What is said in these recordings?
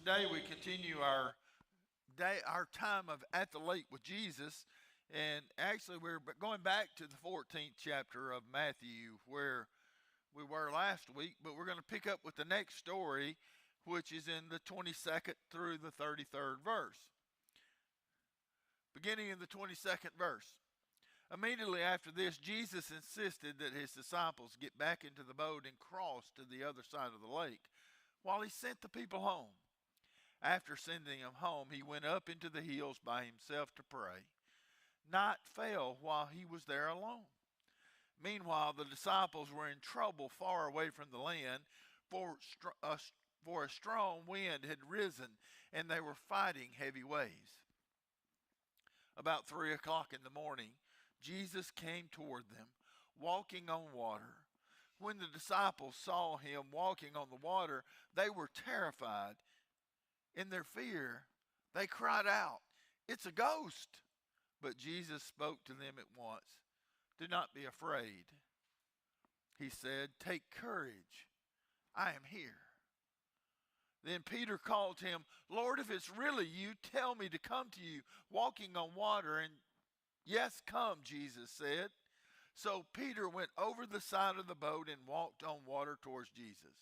today we continue our time of at the lake with Jesus, and actually we're going back to the 14th chapter of Matthew where we were last week, but we're going to pick up with the next story, which is in the 22nd through the 33rd verse. Beginning in the 22nd verse. Immediately after this, Jesus insisted that his disciples get back into the boat and cross to the other side of the lake while he sent the people home. After sending them home, he went up into the hills by himself to pray. Night fell while he was there alone. Meanwhile, the disciples were in trouble far away from the land, for a strong wind had risen, and they were fighting heavy waves. About 3 o'clock in the morning, Jesus came toward them, walking on water. When the disciples saw him walking on the water, they were terrified. In their fear, they cried out, "It's a ghost!" But Jesus spoke to them at once. "Do not be afraid," he said. "Take courage. I am here." Then Peter called to him, "Lord, if it's really you, tell me to come to you walking on water." And "Yes, come," Jesus said. So Peter went over the side of the boat and walked on water towards Jesus.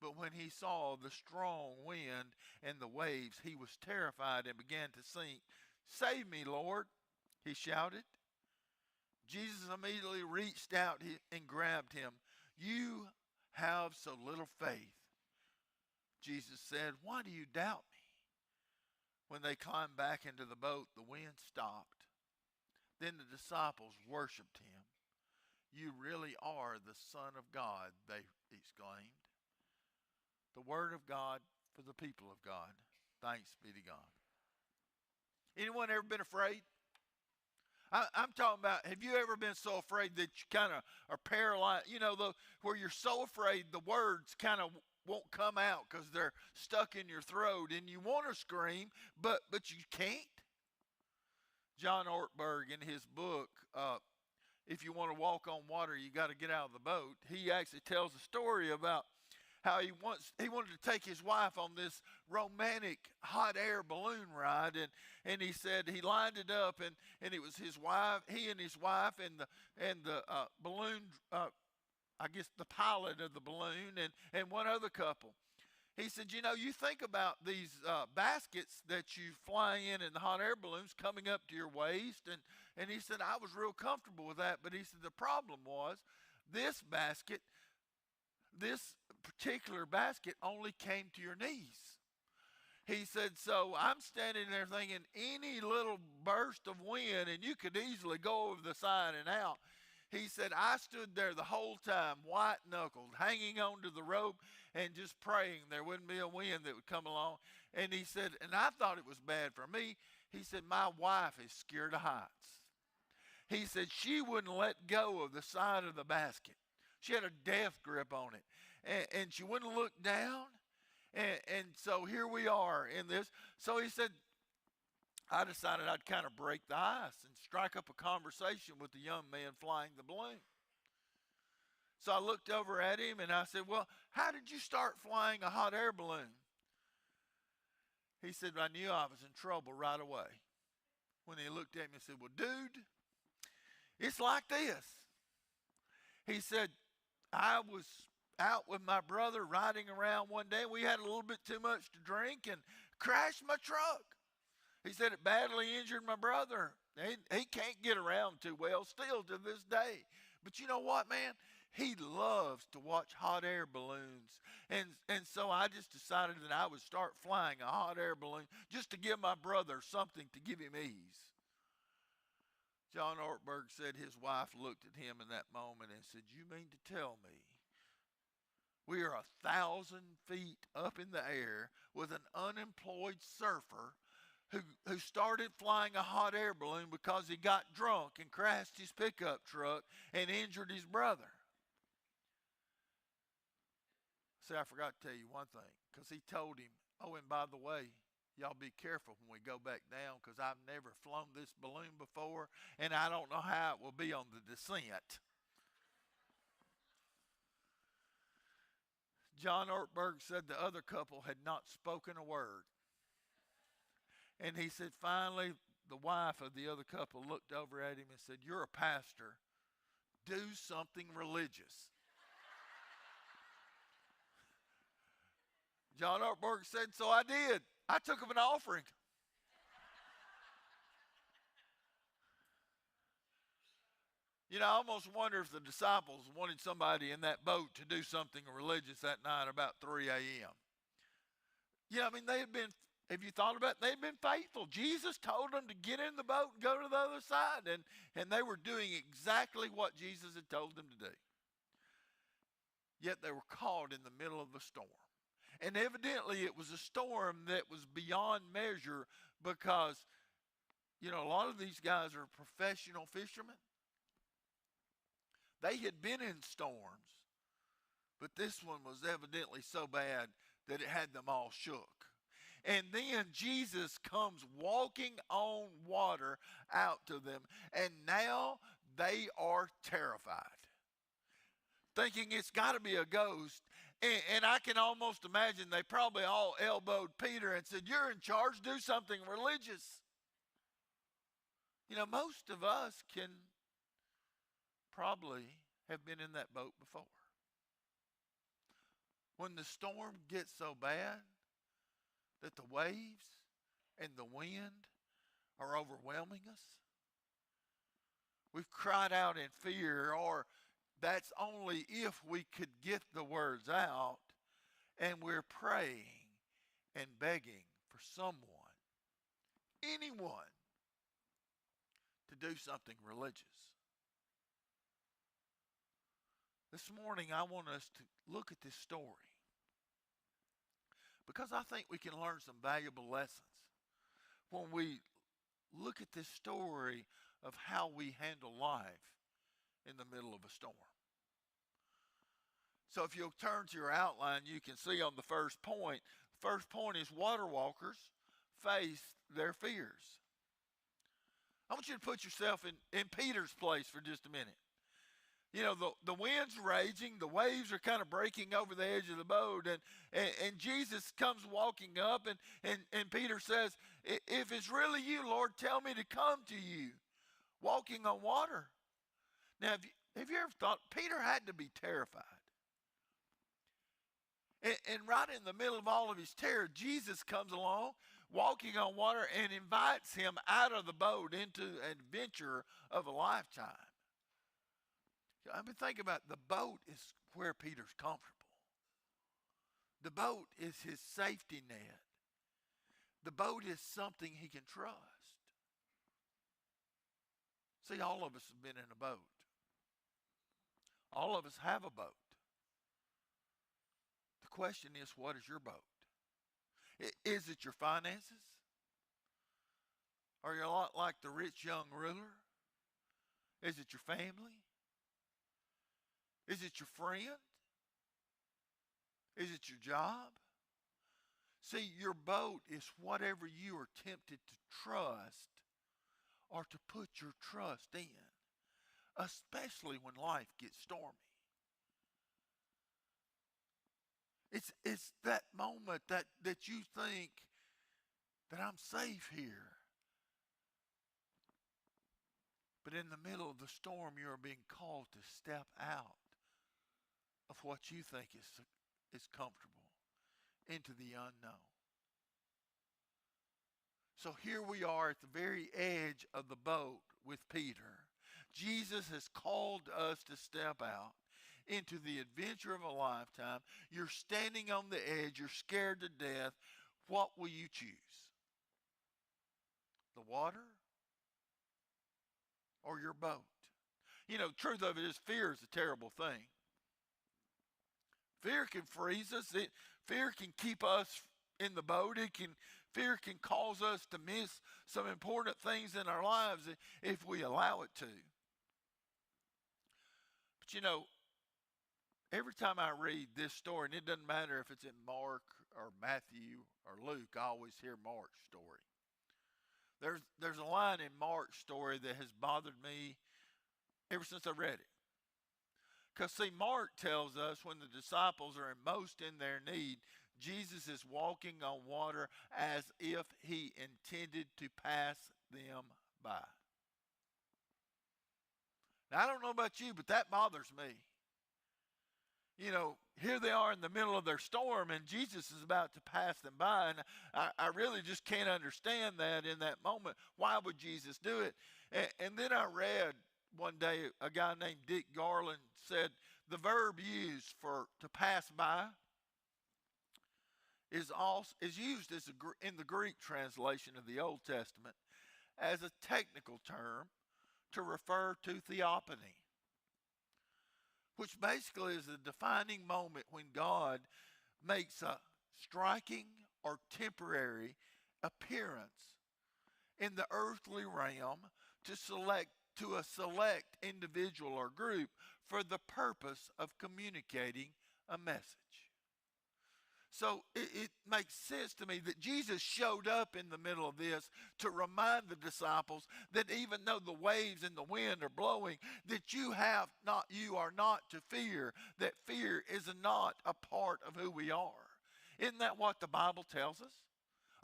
But when he saw the strong wind and the waves, he was terrified and began to sink. "Save me, Lord," he shouted. Jesus immediately reached out and grabbed him. "You have so little faith," Jesus said. "Why do you doubt me?" When they climbed back into the boat, the wind stopped. Then the disciples worshiped him. "You really are the Son of God," they exclaimed. The word of God for the people of God. Thanks be to God. Anyone ever been afraid? I'm talking about, have you ever been so afraid that you kind of are paralyzed? Where you're so afraid the words kind of won't come out because they're stuck in your throat and you want to scream, but you can't? John Ortberg, in his book, If You Want to Walk on Water, You Got to Get Out of the Boat, he actually tells a story about how he wanted to take his wife on this romantic hot air balloon ride, and he said he lined it up, and it was his wife, he and his wife, and the balloon, I guess the pilot of the balloon, and one other couple. He said, you think about these baskets that you fly in the hot air balloons coming up to your waist, and he said, I was real comfortable with that, but he said the problem was this particular basket only came to your knees. He said, so I'm standing there thinking any little burst of wind and you could easily go over the side and out. He said, I stood there the whole time, white-knuckled, hanging onto the rope and just praying there wouldn't be a wind that would come along. And he said, and I thought it was bad for me. He said, my wife is scared of heights. He said she wouldn't let go of the side of the basket. She had a death grip on it, and she wouldn't look down. And so here we are in this. So he said, I decided I'd kind of break the ice and strike up a conversation with the young man flying the balloon. So I looked over at him and I said, well, how did you start flying a hot air balloon? He said, I knew I was in trouble right away. When he looked at me and said, well, dude, it's like this. He said, I was out with my brother riding around one day. We had a little bit too much to drink and crashed my truck. He said it badly injured my brother. He can't get around too well still to this day. But you know what, man? He loves to watch hot air balloons. And so I just decided that I would start flying a hot air balloon just to give my brother something to give him ease. John Ortberg said his wife looked at him in that moment and said, you mean to tell me we are 1,000 feet up in the air with an unemployed surfer who started flying a hot air balloon because he got drunk and crashed his pickup truck and injured his brother? See, I forgot to tell you one thing, because he told him, oh, and by the way, y'all be careful when we go back down because I've never flown this balloon before and I don't know how it will be on the descent. John Ortberg said the other couple had not spoken a word. And he said, finally, the wife of the other couple looked over at him and said, "You're a pastor. Do something religious." John Ortberg said, "So I did. I took him an offering." You know, I almost wonder if the disciples wanted somebody in that boat to do something religious that night about 3 a.m. Yeah, I mean, they had been, have you thought about it? They'd been faithful. Jesus told them to get in the boat and go to the other side, and they were doing exactly what Jesus had told them to do. Yet they were caught in the middle of a storm. And evidently it was a storm that was beyond measure because, you know, a lot of these guys are professional fishermen. They had been in storms, but this one was evidently so bad that it had them all shook. And then Jesus comes walking on water out to them, and now they are terrified, thinking it's got to be a ghost. And I can almost imagine they probably all elbowed Peter and said, "You're in charge, do something religious." You know, most of us can probably have been in that boat before. When the storm gets so bad that the waves and the wind are overwhelming us, we've cried out in fear, or that's only if we could get the words out, and we're praying and begging for someone, anyone, to do something religious. This morning I want us to look at this story because I think we can learn some valuable lessons when we look at this story of how we handle life in the middle of a storm. So if you'll turn to your outline, you can see on the first point. The first point is water walkers face their fears. I want you to put yourself in Peter's place for just a minute. You know, the wind's raging, the waves are kind of breaking over the edge of the boat, and Jesus comes walking up, and Peter says, "If it's really you, Lord, tell me to come to you," walking on water. Now, have you ever thought, Peter had to be terrified. And right in the middle of all of his terror, Jesus comes along, walking on water, and invites him out of the boat into an adventure of a lifetime. I've been thinking about the boat is where Peter's comfortable. The boat is his safety net. The boat is something he can trust. See, all of us have been in a boat. All of us have a boat. The question is, what is your boat? Is it your finances? Are you a lot like the rich young ruler? Is it your family? Is it your friend? Is it your job? See, your boat is whatever you are tempted to trust or to put your trust in, especially when life gets stormy. It's that moment that you think that I'm safe here. But in the middle of the storm, you are being called to step out of what you think is comfortable into the unknown. So here we are at the very edge of the boat with Peter. Jesus has called us to step out into the adventure of a lifetime. You're standing on the edge. You're scared to death. What will you choose? The water or your boat? You know, the truth of it is, fear is a terrible thing. Fear can freeze us. Fear can keep us in the boat. Fear can cause us to miss some important things in our lives if we allow it to. But you know, every time I read this story, and it doesn't matter if it's in Mark or Matthew or Luke, I always hear Mark's story. There's a line in Mark's story that has bothered me ever since I read it. Because, see, Mark tells us when the disciples are most in their need, Jesus is walking on water as if he intended to pass them by. Now, I don't know about you, but that bothers me. You know, here they are in the middle of their storm, and Jesus is about to pass them by. And I really just can't understand that in that moment. Why would Jesus do it? And then I read one day a guy named Dick Garland said the verb used for to pass by is used in the Greek translation of the Old Testament as a technical term to refer to theophany, which basically is a defining moment when God makes a striking or temporary appearance in the earthly realm to a select individual or group for the purpose of communicating a message. So it makes sense to me that Jesus showed up in the middle of this to remind the disciples that even though the waves and the wind are blowing, that you are not to fear, that fear is not a part of who we are. Isn't that what the Bible tells us?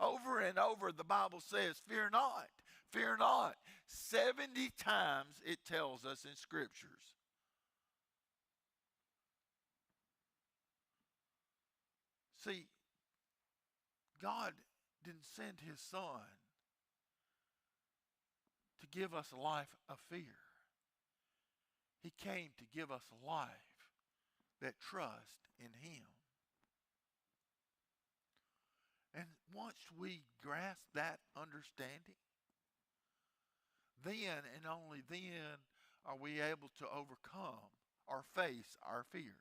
Over and over the Bible says, fear not, fear not. 70 times it tells us in scriptures. See, God didn't send his son to give us a life of fear. He came to give us a life that trusts in him. And once we grasp that understanding, then and only then are we able to overcome or face our fears.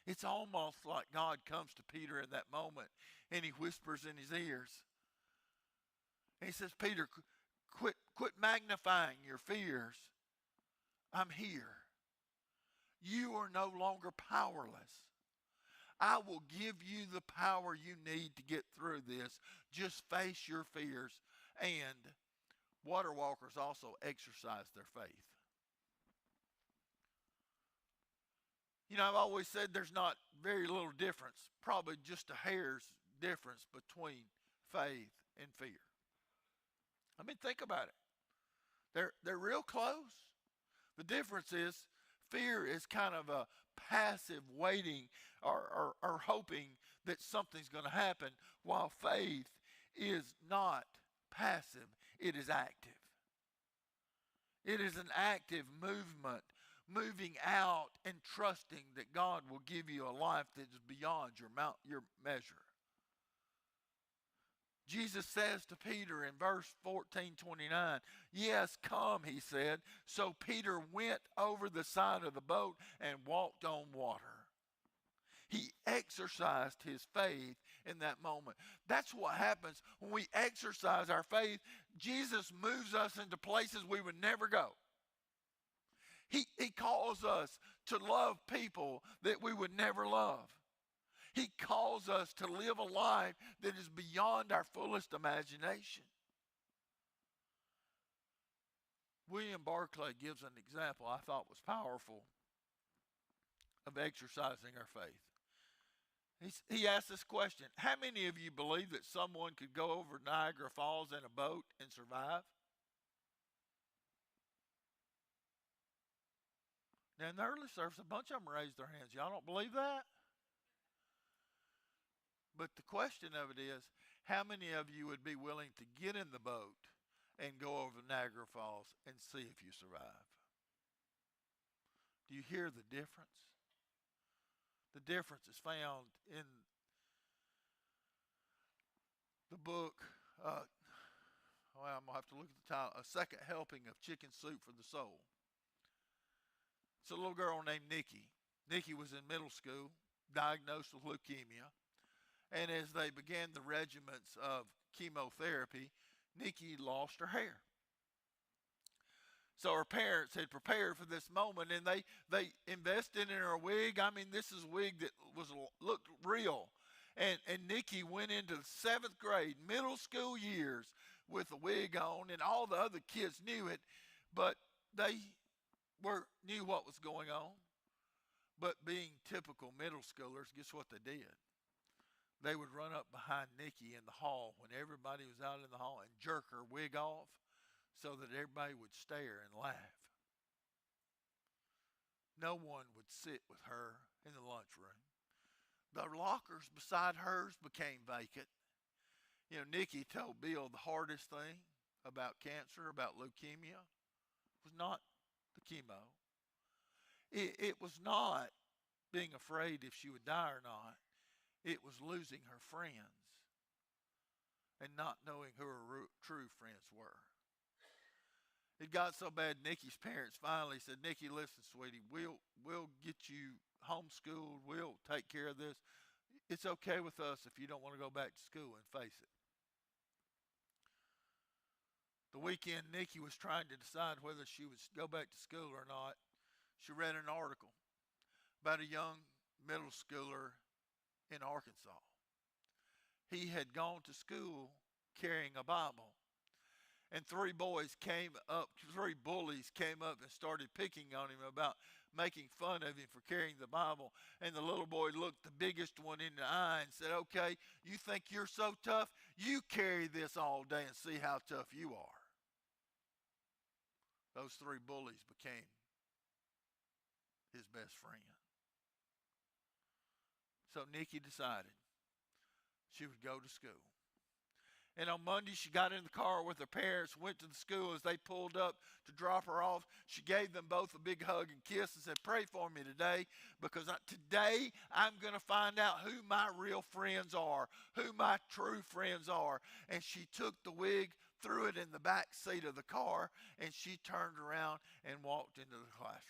It's almost like God comes to Peter in that moment and he whispers in his ears. And he says, Peter, quit magnifying your fears. I'm here. You are no longer powerless. I will give you the power you need to get through this. Just face your fears. And water walkers also exercise their faith. You know, I've always said there's not very little difference, probably just a hair's difference between faith and fear. I mean, think about it. They're real close. The difference is fear is kind of a passive waiting or hoping that something's going to happen, while faith is not passive, it is active. It is an active movement, moving out and trusting that God will give you a life that is beyond your measure. Jesus says to Peter in verse 14:29, yes, come, he said. So Peter went over the side of the boat and walked on water. He exercised his faith in that moment. That's what happens when we exercise our faith. Jesus moves us into places we would never go. He calls us to love people that we would never love. He calls us to live a life that is beyond our fullest imagination. William Barclay gives an example I thought was powerful of exercising our faith. He asked this question: how many of you believe that someone could go over Niagara Falls in a boat and survive? Now, in the early service, a bunch of them raised their hands. Y'all don't believe that? But the question of it is, how many of you would be willing to get in the boat and go over Niagara Falls and see if you survive? Do you hear the difference? The difference is found in the book, well, I'm going to have to look at the title, A Second Helping of Chicken Soup for the Soul. It's a little girl named Nikki. Nikki was in middle school, diagnosed with leukemia. And as they began the regimens of chemotherapy, Nikki lost her hair. So her parents had prepared for this moment, and they invested in her wig. I mean, this is a wig that looked real. And Nikki went into the 7th grade, middle school years, with a wig on, and all the other kids knew it, but they knew what was going on. But being typical middle schoolers, guess what they did? They would run up behind Nikki in the hall when everybody was out in the hall and jerk her wig off so that everybody would stare and laugh. No one would sit with her in the lunchroom. The lockers beside hers became vacant. You know, Nikki told Bill the hardest thing about cancer, about leukemia, was not the chemo. It was not being afraid if she would die or not. It was losing her friends and not knowing who her true friends were. It got so bad, Nikki's parents finally said, Nikki, listen, sweetie, we'll get you homeschooled. We'll take care of this. It's okay with us if you don't want to go back to school, and face it. The weekend Nikki was trying to decide whether she would go back to school or not, she read an article about a young middle schooler in Arkansas. He had gone to school carrying a Bible. And three bullies came up and started picking on him about making fun of him for carrying the Bible. And the little boy looked the biggest one in the eye and said, okay, you think you're so tough? You carry this all day and see how tough you are. Those three bullies became his best friend. So Nikki decided she would go to school. And on Monday, she got in the car with her parents, went to the school. As they pulled up to drop her off, she gave them both a big hug and kiss and said, pray for me today, because today I'm going to find out who my real friends are, who my true friends are. And she took the wig, threw it in the back seat of the car, and she turned around and walked into the classroom.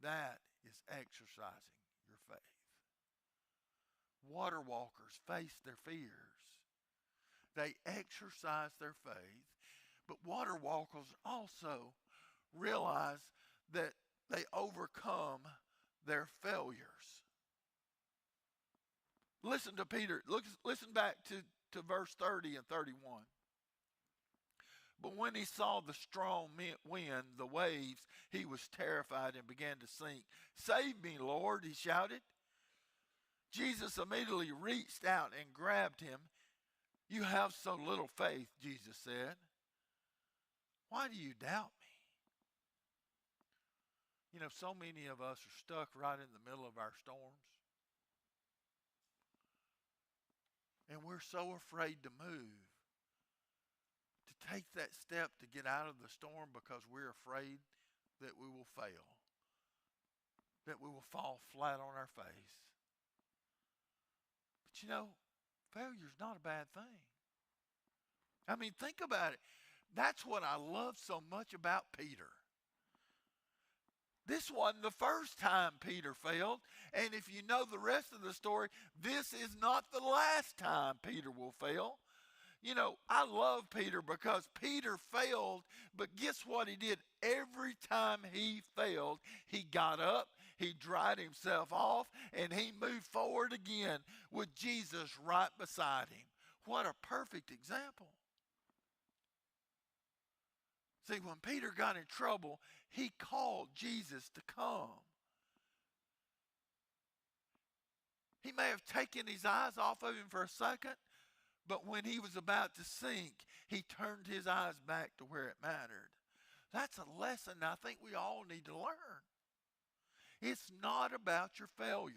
That is exercising your faith. Water walkers face their fears. They exercise their faith. But water walkers also realize that they overcome their failures. Listen to Peter. Listen back to verse 30 and 31. But when he saw the strong wind, the waves, he was terrified and began to sink. Save me, Lord, he shouted. Jesus immediately reached out and grabbed him. You have so little faith, Jesus said. Why do you doubt me? You know, so many of us are stuck right in the middle of our storms. And we're so afraid to move, to take that step to get out of the storm, because we're afraid that we will fail, that we will fall flat on our face. But you know, failure is not a bad thing. I mean, think about it. That's what I love so much about Peter. This wasn't the first time Peter failed. And if you know the rest of the story, this is not the last time Peter will fail. You know, I love Peter because Peter failed, but guess what he did? Every time he failed, he got up, he dried himself off, and he moved forward again with Jesus right beside him. What a perfect example. See, when Peter got in trouble, he called Jesus to come. He may have taken his eyes off of him for a second, but when he was about to sink, he turned his eyes back to where it mattered. That's a lesson I think we all need to learn. It's not about your failures,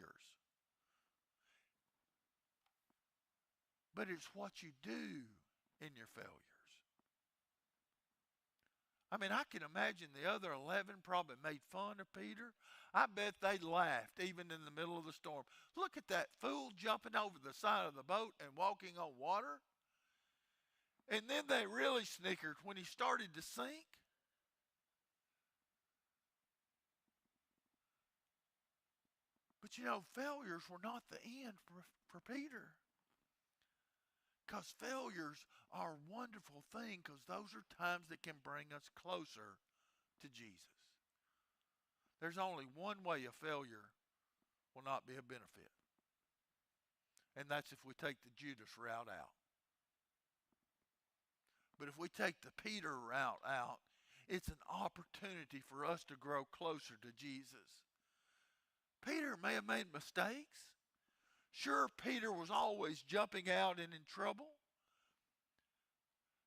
but it's what you do in your failures. I mean, I can imagine the other 11 probably made fun of Peter. I bet they laughed even in the middle of the storm. Look at that fool jumping over the side of the boat and walking on water. And then they really snickered when he started to sink. But you know, failures were not the end for Peter. Because failures are a wonderful thing, because those are times that can bring us closer to Jesus. There's only one way a failure will not be a benefit. And that's if we take the Judas route out. But if we take the Peter route out, it's an opportunity for us to grow closer to Jesus. Peter may have made mistakes. Sure, Peter was always jumping out and in trouble.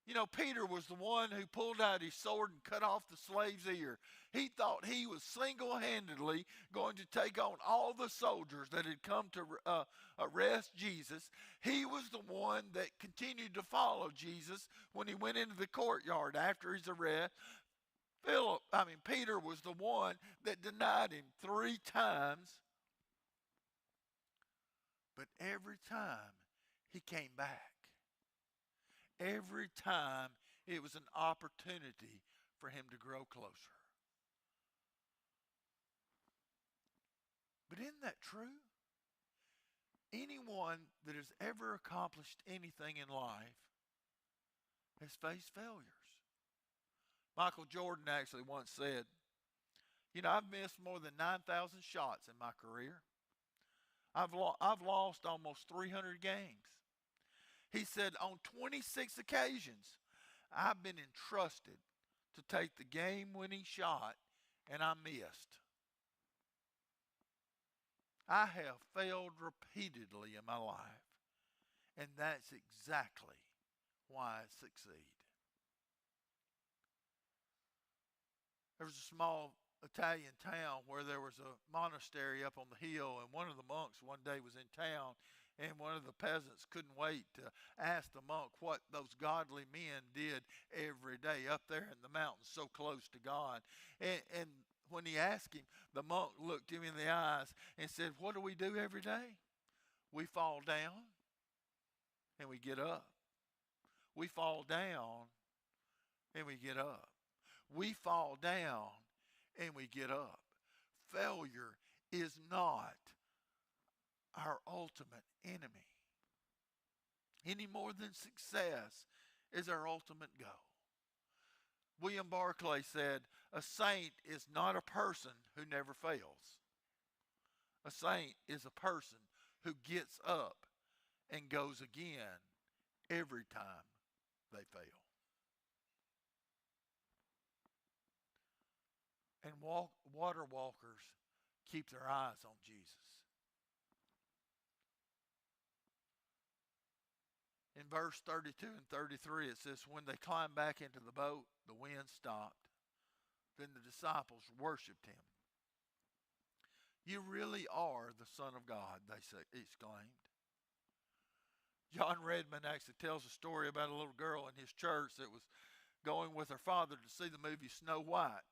You know, Peter was the one who pulled out his sword and cut off the slave's ear. He thought he was single-handedly going to take on all the soldiers that had come to arrest Jesus. He was the one that continued to follow Jesus when he went into the courtyard after his arrest. Peter was the one that denied him 3 times. But every time he came back. Every time it was an opportunity for him to grow closer. But isn't that true? Anyone that has ever accomplished anything in life has faced failures. Michael Jordan actually once said, I've missed more than 9,000 shots in my career. I've lost almost 300 games. He said, on 26 occasions, I've been entrusted to take the game-winning shot, and I missed. I have failed repeatedly in my life, and that's exactly why I succeed. There was a small Italian town where there was a monastery up on the hill, and one of the monks one day was in town, and one of the peasants couldn't wait to ask the monk what those godly men did every day up there in the mountains so close to God. And when he asked him, the monk looked him in the eyes and said, what do we do every day? We fall down and we get up. We fall down and we get up. We fall down and we get up. Failure is not our ultimate enemy, any more than success is our ultimate goal. William Barclay said, a saint is not a person who never fails. A saint is a person who gets up and goes again every time they fail. And water walkers keep their eyes on Jesus. In verse 32 and 33, it says, when they climbed back into the boat, the wind stopped. Then the disciples worshiped him. You really are the Son of God, they exclaimed. John Redmond actually tells a story about a little girl in his church that was going with her father to see the movie Snow White.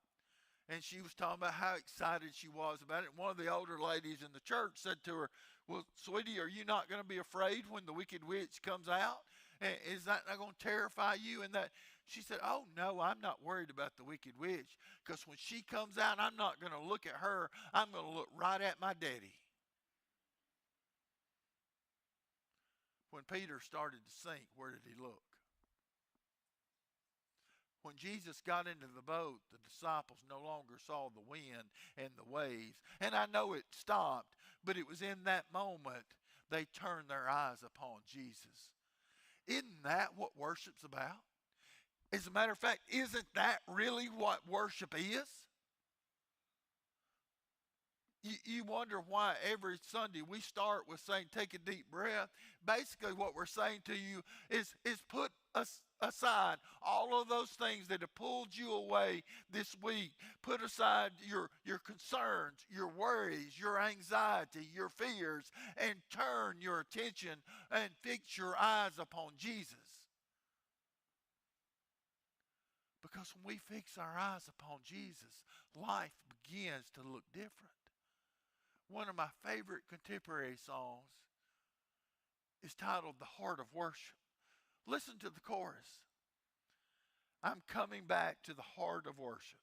And she was talking about how excited she was about it. And one of the older ladies in the church said to her, well, sweetie, are you not going to be afraid when the wicked witch comes out? And is that not going to terrify you? And that she said, oh, no, I'm not worried about the wicked witch. Because when she comes out, I'm not going to look at her. I'm going to look right at my daddy. When Peter started to sink, where did he look? When Jesus got into the boat, the disciples no longer saw the wind and the waves. And I know it stopped, but it was in that moment they turned their eyes upon Jesus. Isn't that what worship's about? As a matter of fact, isn't that really what worship is? You wonder why every Sunday we start with saying, take a deep breath. Basically what we're saying to you is put aside all of those things that have pulled you away this week. Put aside your concerns, your worries, your anxiety, your fears, and turn your attention and fix your eyes upon Jesus. Because when we fix our eyes upon Jesus, life begins to look different. One of my favorite contemporary songs is titled The Heart of Worship. Listen to the chorus. I'm coming back to the heart of worship.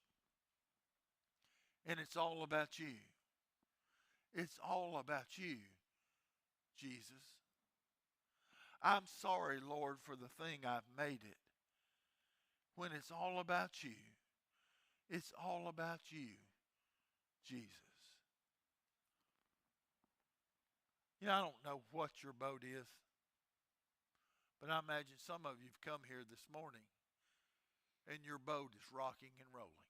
And it's all about you. It's all about you, Jesus. I'm sorry, Lord, for the thing I've made it. When it's all about you, it's all about you, Jesus. I don't know what your boat is, but I imagine some of you have come here this morning and your boat is rocking and rolling.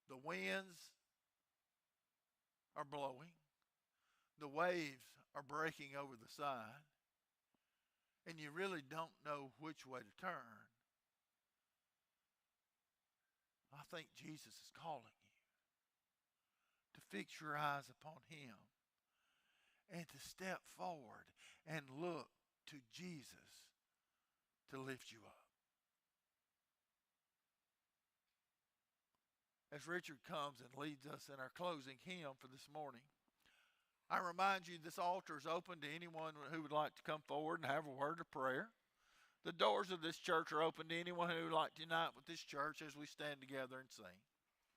The winds are blowing, the waves are breaking over the side, and you really don't know which way to turn. I think Jesus is calling you to fix your eyes upon Him and to step forward and look to Jesus to lift you up. As Richard comes and leads us in our closing hymn for this morning, I remind you this altar is open to anyone who would like to come forward and have a word of prayer. The doors of this church are open to anyone who would like to unite with this church as we stand together and sing.